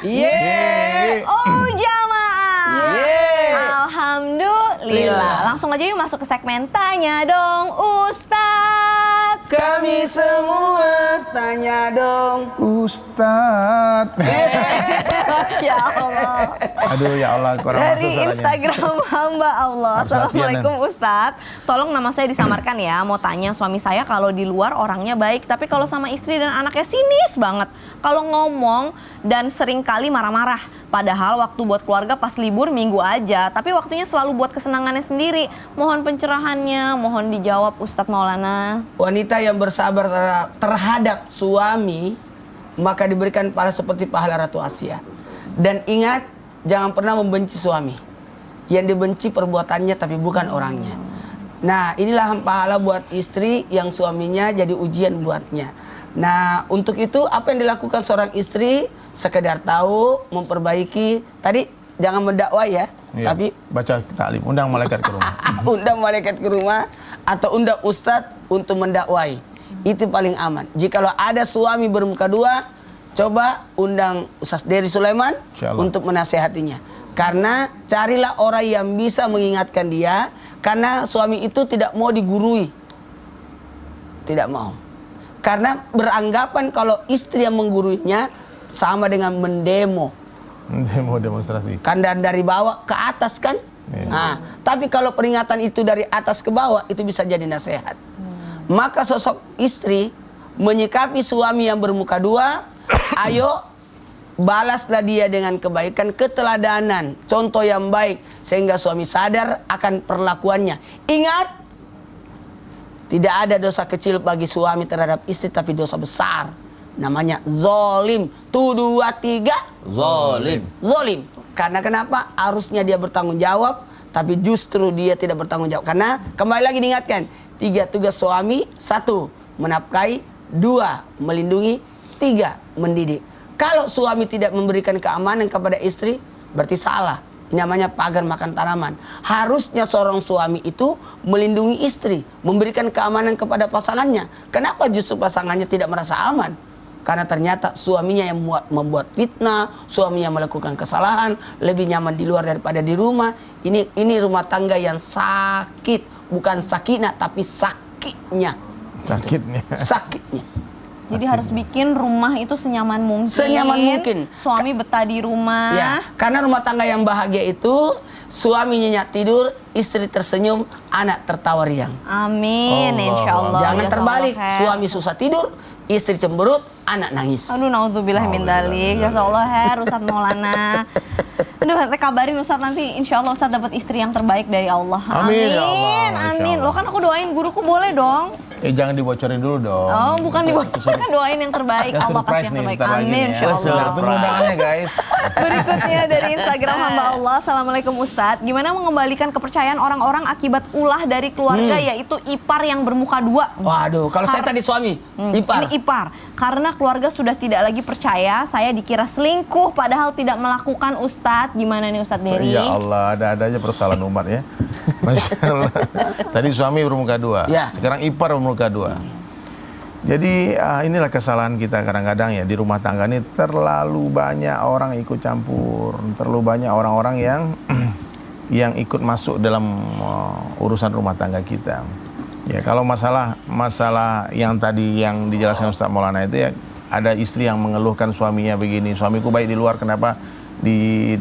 Yeay. Oh jamaah. Yeay. Alhamdulillah. Langsung aja yuk masuk ke segmen Tanya Dong Ustadz. Kami semua tanya dong Ustadz. Ya Allah. Aduh ya Allah, kurang masuk Dari suaranya. Instagram hamba Allah. Harus latihan, Assalamualaikum Ustadz. Tolong nama saya disamarkan ya. Mau tanya, suami saya kalau di luar orangnya baik, tapi kalau sama istri dan anaknya sinis banget. Kalau ngomong dan sering kali marah-marah. Padahal waktu buat keluarga pas libur minggu aja, tapi waktunya selalu buat kesenangannya sendiri. Mohon pencerahannya, mohon dijawab Ustadz Maulana. Wanita yang bersabar terhadap suami, maka diberikan pahala seperti pahala Ratu Asia. Dan ingat, jangan pernah membenci suami. Yang dibenci perbuatannya tapi bukan orangnya. Nah, inilah pahala buat istri yang suaminya jadi ujian buatnya. Nah, untuk itu apa yang dilakukan seorang istri? Sekedar tahu, memperbaiki. Tadi jangan mendakwah ya, Iya, tapi baca taklim, undang malaikat ke rumah. undang malaikat ke rumah atau undang ustadz untuk mendakwai. Itu paling aman. Jikalau ada suami bermuka dua, coba undang Ustaz Dery Sulaiman untuk menasehatinya. Karena carilah orang yang bisa mengingatkan dia, karena suami itu tidak mau digurui. Tidak mau. Karena beranggapan kalau istri yang mengguruinya sama dengan mendemo. Demonstrasi. Kan dari bawah ke atas kan? Iya. Nah, tapi kalau peringatan itu dari atas ke bawah, itu bisa jadi nasihat. Maka sosok istri menyikapi suami yang bermuka dua, ayo balaslah dia dengan kebaikan, keteladanan, contoh yang baik, sehingga suami sadar akan perlakuannya. Ingat, tidak ada dosa kecil bagi suami terhadap istri, tapi dosa besar. Namanya zolim. 2, 3 Zolim. Zolim. Karena kenapa? Harusnya dia bertanggung jawab, tapi justru dia tidak bertanggung jawab. Karena kembali lagi diingatkan, 3 tugas suami: 1 menafkahi, 2 melindungi, 3 mendidik. Kalau suami tidak memberikan keamanan kepada istri, berarti salah. Ini namanya pagar makan tanaman. Harusnya seorang suami itu melindungi istri, memberikan keamanan kepada pasangannya. Kenapa justru pasangannya tidak merasa aman? Karena ternyata suaminya yang membuat fitnah, suaminya melakukan kesalahan, lebih nyaman di luar daripada di rumah. Ini rumah tangga yang sakit, bukan sakinah tapi sakitnya. Sakitnya. Jadi harus bikin rumah itu senyaman mungkin. Senyaman mungkin. Suami betah di rumah. Ya, karena rumah tangga yang bahagia itu suami nyenyak tidur, istri tersenyum, anak tertawa riang. Amin, insya Allah. Jangan terbalik, suami susah tidur, istri cemberut, anak nangis. Aduh, naudzubillah min dzalik. Jazakallah khair Ustadz Maulana. Aduh, saya kabarin Ustadz nanti insya Allah Ustadz dapat istri yang terbaik dari Allah. Amin, ya Allah, amin. Loh kan aku doain guruku, boleh dong. Jangan dibocorin dulu dong. Oh, bukan dibocorkan, doain yang terbaik. Kan Allah pasti yang terbaik. Amin, insya Allah. Tunggu undangannya guys. Berikutnya dari Instagram hamba Allah. Assalamualaikum Ustadz. Gimana mengembalikan kepercayaan orang-orang akibat ulah dari keluarga, yaitu ipar yang bermuka dua? Waduh, kalau saya tadi suami, ipar. Ini ipar. Karena keluarga sudah tidak lagi percaya, saya dikira selingkuh padahal tidak melakukan. Ustadz, gimana nih Ustadz Dery? Ya Allah, ada aja persoalan umat ya. Masya Allah. Tadi suami bermuka dua, ya. Sekarang ipar bermuka dua. Jadi inilah kesalahan kita kadang-kadang ya, di rumah tangga ini terlalu banyak orang ikut campur, terlalu banyak orang-orang yang yang ikut masuk dalam urusan rumah tangga kita. Ya, kalau masalah yang tadi yang dijelaskan Ustaz Maulana itu ya, ada istri yang mengeluhkan suaminya begini, suamiku baik di luar, kenapa di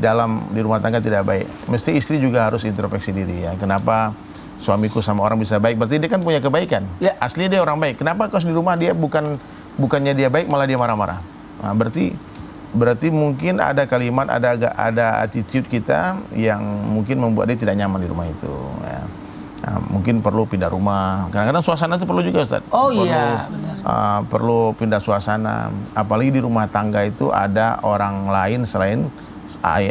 rumah tangga tidak baik? Mesti istri juga harus introspeksi diri ya. Kenapa suamiku sama orang bisa baik? Berarti dia kan punya kebaikan. Ya. Aslinya dia orang baik. Kenapa kos di rumah dia bukannya dia baik malah dia marah-marah? Nah, berarti mungkin ada kalimat, ada attitude kita yang mungkin membuat dia tidak nyaman di rumah itu. Ya. Nah, mungkin perlu pindah rumah. Kadang-kadang suasana itu perlu juga, Ustaz. Oh iya, benar. Perlu pindah suasana. Apalagi di rumah tangga itu ada orang lain selain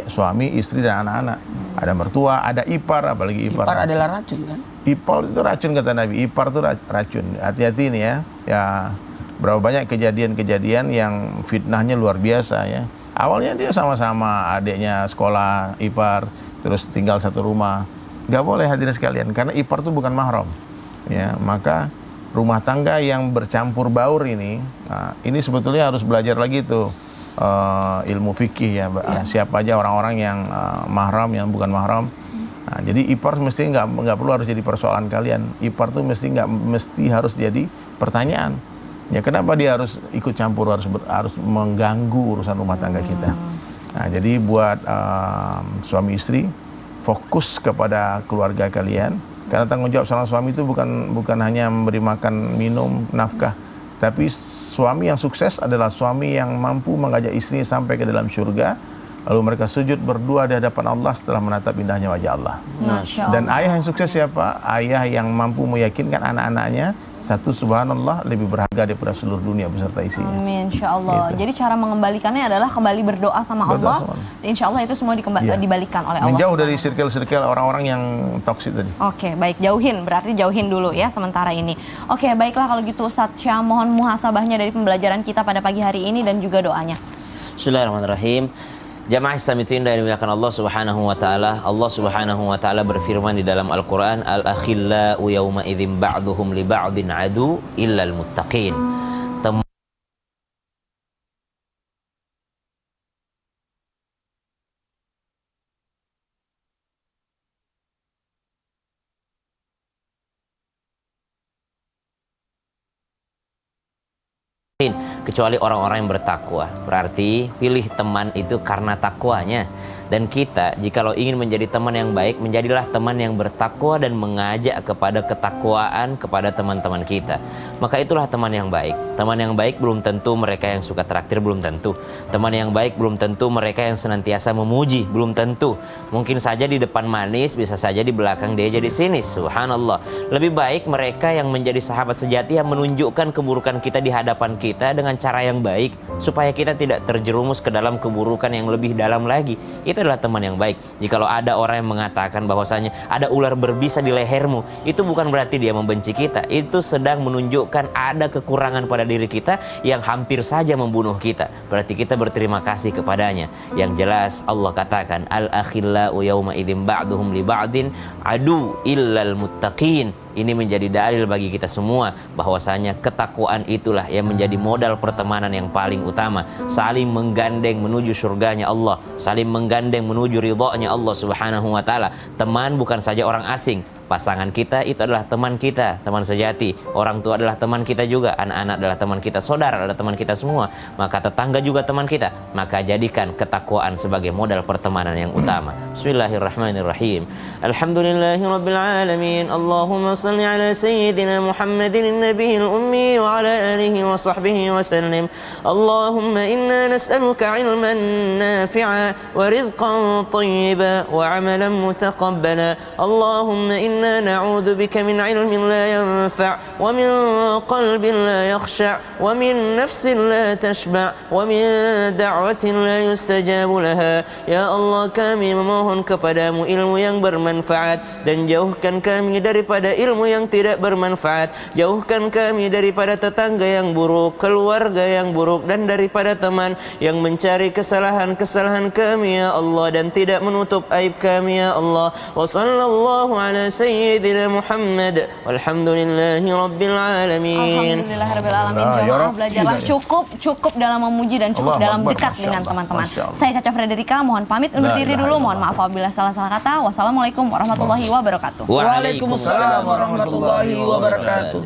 suami, istri, dan anak-anak. Ada mertua, ada ipar, apalagi ipar. Ipar adalah racun kan? Ipar itu racun kata Nabi. Ipar itu racun. Hati-hati ini ya. Ya, berapa banyak kejadian-kejadian yang fitnahnya luar biasa ya. Awalnya dia sama-sama adiknya sekolah ipar, terus tinggal satu rumah. Gak boleh hadirin sekalian, karena ipar itu bukan mahram. Ya, maka rumah tangga yang bercampur baur ini, ini sebetulnya harus belajar lagi tuh. ilmu fikih ya, siapa aja orang-orang yang mahram, yang bukan mahram. Nah, jadi ipar mesti nggak perlu harus jadi persoalan kalian. Ipar tuh mesti harus jadi pertanyaan. Ya kenapa dia harus ikut campur, harus mengganggu urusan rumah tangga kita. Nah, jadi buat suami istri fokus kepada keluarga kalian, karena tanggung jawab seorang suami itu bukan hanya memberi makan, minum, nafkah, tapi suami yang sukses adalah suami yang mampu mengajak istri sampai ke dalam surga, lalu mereka sujud berdua di hadapan Allah setelah menatap indahnya wajah Allah. Masya Allah. Dan ayah yang sukses siapa? Ayah yang mampu meyakinkan anak-anaknya satu, subhanallah, lebih berharga daripada seluruh dunia beserta isinya. Amin, insya Allah. Gitu. Jadi cara mengembalikannya adalah kembali berdoa sama Allah. Insya Allah itu semua dibalikan oleh Allah. Menjauh dari circle-circle orang-orang yang toksik tadi. Oke, baik, berarti jauhin dulu ya sementara ini. Oke, baiklah kalau gitu Ustadz Syah, mohon muhasabahnya dari pembelajaran kita pada pagi hari ini dan juga doanya. Bismillahirrahmanirrahim. Jamaah Islam itu indah dimuliakan Allah Subhanahu wa taala. Allah Subhanahu wa taala berfirman di dalam Al-Qur'an, "Al-akhillau yawma idzin ba'duhum li ba'din adu illal muttaqin." Kecuali orang-orang yang bertakwa. Berarti pilih teman itu karena takwanya. Dan kita jikalau ingin menjadi teman yang baik, menjadilah teman yang bertakwa dan mengajak kepada ketakwaan kepada teman-teman kita. Maka itulah teman yang baik. Teman yang baik belum tentu mereka yang suka traktir, belum tentu. Teman yang baik belum tentu mereka yang senantiasa memuji, belum tentu. Mungkin saja di depan manis, bisa saja di belakang dia jadi sinis. Subhanallah. Lebih baik mereka yang menjadi sahabat sejati yang menunjukkan keburukan kita di hadapan kita dengan cara yang baik, supaya kita tidak terjerumus ke dalam keburukan yang lebih dalam lagi. Itu adalah teman yang baik. Jikalau ada orang yang mengatakan bahwasanya ada ular berbisa di lehermu, itu bukan berarti dia membenci kita. Itu sedang menunjukkan ada kekurangan pada diri kita yang hampir saja membunuh kita. Berarti kita berterima kasih kepadanya. Yang jelas Allah katakan, "Al-akhillau yawma idzin ba'duhum li ba'din adu illal muttaqin." Ini menjadi dalil bagi kita semua bahwasanya ketakwaan itulah yang menjadi modal pertemanan yang paling utama. Saling menggandeng menuju surganya Allah, saling menggandeng menuju ridhonya Allah Subhanahu wa taala. Teman bukan saja orang asing. Pasangan kita itu adalah teman kita, teman sejati. Orang tua adalah teman kita juga, anak-anak adalah teman kita, saudara adalah teman kita semua. Maka tetangga juga teman kita. Maka jadikan ketakwaan sebagai modal pertemanan yang utama. Bismillahirrahmanirrahim. Alhamdulillahirabbil alamin. Allahumma shalli ala sayyidina Muhammadin nabiyil ummi wa ala alihi wa sahbihi wa sallim. Allahumma inna nas'aluka ilman nafi'a wa rizqan thayyiban wa 'amalan mutaqabbala. Allahumma إنا نعوذ بك من علم لا ينفع ومن قلب لا يخشع ومن نفس لا تشبع ومن دعوة لا يستجاب لها. Ya Allah, kami memohon kepadamu ilmu yang bermanfaat dan jauhkan kami daripada ilmu yang tidak bermanfaat. Jauhkan kami daripada tetangga yang buruk, keluarga yang buruk, dan daripada teman yang mencari kesalahan-kesalahan kami ya Allah dan tidak menutup aib kami ya Allah. Wa sallallahu ala Sayyidina Muhammad walhamdulillahi rabbil alamin. Alhamdulillah rabbil alamin. Jemaah belajarlah cukup dalam memuji dan cukup dalam dekat dengan teman-teman. Saya Caca Frederika mohon pamit undur diri dulu. Mohon maaf apabila salah-salah kata. Wassalamualaikum warahmatullahi wabarakatuh. Waalaikumsalam warahmatullahi wabarakatuh.